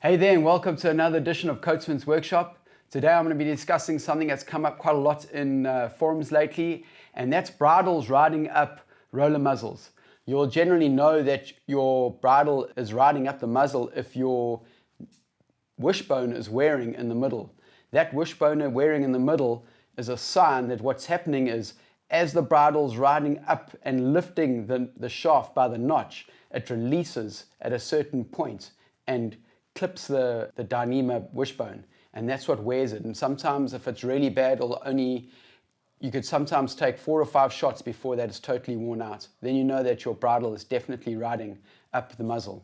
Hey there, and welcome to another edition of Coatesman's Workshop. Today I'm going to be discussing something that's come up quite a lot in forums lately, and that's bridles riding up roller muzzles. You'll generally know that your bridle is riding up the muzzle if your wishbone is wearing in the middle. That wishbone wearing in the middle is a sign that what's happening is as the bridle's riding up and lifting the shaft by the notch, it releases at a certain point and clips the Dyneema wishbone, and that's what wears it. And sometimes if it's really bad, you could sometimes take 4 or 5 shots before that is totally worn out. Then you know that your bridle is definitely riding up the muzzle.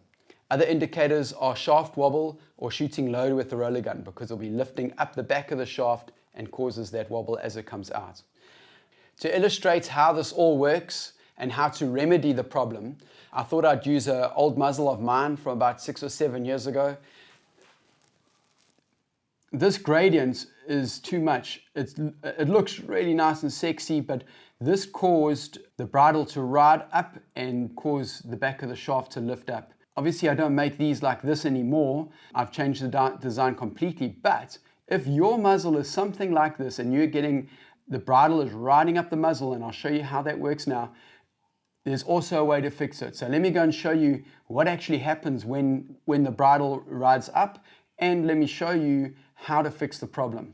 Other indicators are shaft wobble or shooting low with the roller gun, because it'll be lifting up the back of the shaft and causes that wobble as it comes out. To illustrate how this all works and how to remedy the problem, I thought I'd use an old muzzle of mine from about 6 or 7 years ago. This gradient is too much. It looks really nice and sexy, but this caused the bridle to ride up and cause the back of the shaft to lift up. Obviously, I don't make these like this anymore. I've changed the design completely, but if your muzzle is something like this and you're getting the bridle is riding up the muzzle, and I'll show you how that works now, there's also a way to fix it. So let me go and show you what actually happens when the bridle rides up, and let me show you how to fix the problem.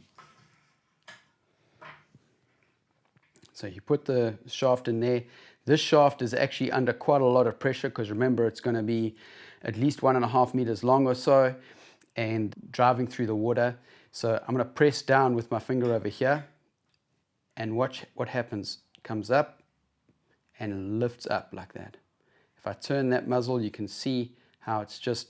So you put the shaft in there. This shaft is actually under quite a lot of pressure, because remember, it's going to be at least 1.5 meters long or so and driving through the water. So I'm going to press down with my finger over here, and watch what happens. It comes up and lifts up like that. If I turn that muzzle, you can see how it's just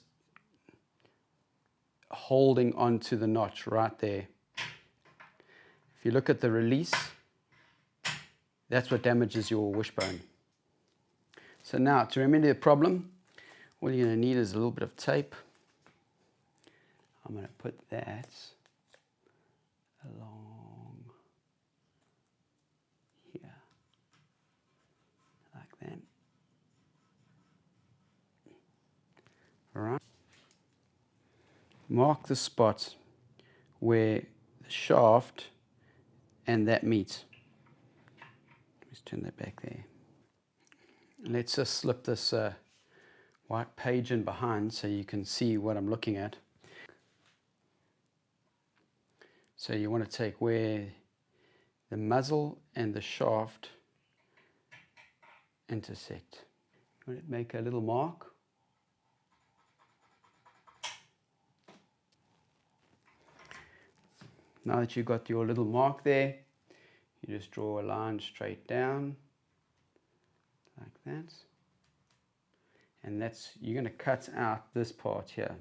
holding onto the notch right there. If you look at the release, that's what damages your wishbone. So now, to remedy the problem, all you're going to need is a little bit of tape. I'm going to put that along here, like that. All right. Mark the spot where the shaft and that meet. Let's turn that back there. Let's just slip this white page in behind so you can see what I'm looking at. So you want to take where the muzzle and the shaft intersect. You want to make a little mark. Now that you've got your little mark there, you just draw a line straight down like that. And you're going to cut out this part here.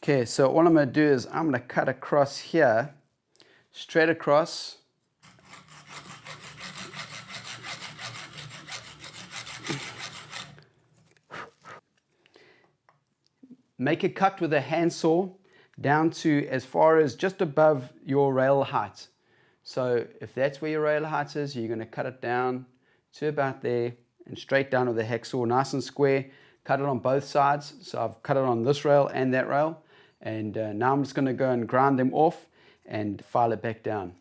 Okay, so all I'm going to do is I'm going to cut across here, straight across. Make a cut with a handsaw down to as far as just above your rail height. So if that's where your rail height is, you're going to cut it down to about there and straight down with the hacksaw, nice and square. Cut it on both sides. So I've cut it on this rail and that rail. And now I'm just going to go and grind them off and file it back down.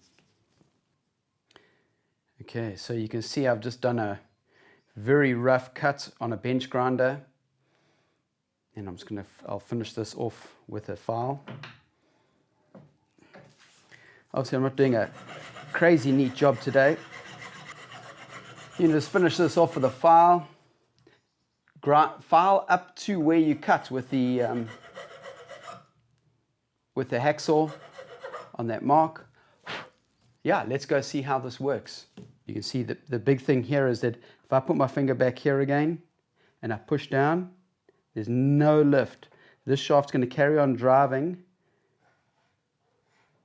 Okay, so you can see I've just done a very rough cut on a bench grinder. And I'll finish this off with a file. Obviously, I'm not doing a crazy neat job today. You can just finish this off with a file. File up to where you cut with the hacksaw on that mark. Yeah, let's go see how this works. You can see that the big thing here is that if I put my finger back here again and I push down, there's no lift. This shaft's going to carry on driving,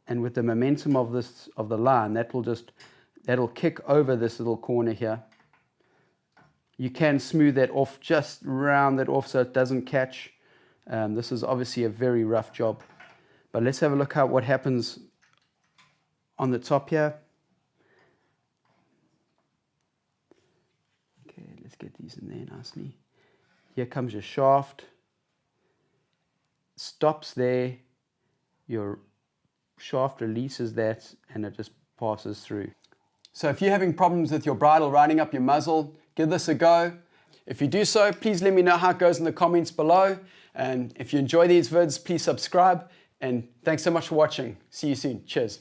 and with the momentum of the line, that'll kick over this little corner here. You can smooth that off, just round that off so it doesn't catch. This is obviously a very rough job, but let's have a look at what happens on the top here. Okay, let's get these in there nicely. Here comes your shaft. Stops there. Your shaft releases that and it just passes through. So if you're having problems with your bridle riding up your muzzle, give this a go. If you do so, please let me know how it goes in the comments below. And if you enjoy these vids, please subscribe. And thanks so much for watching. See you soon. Cheers.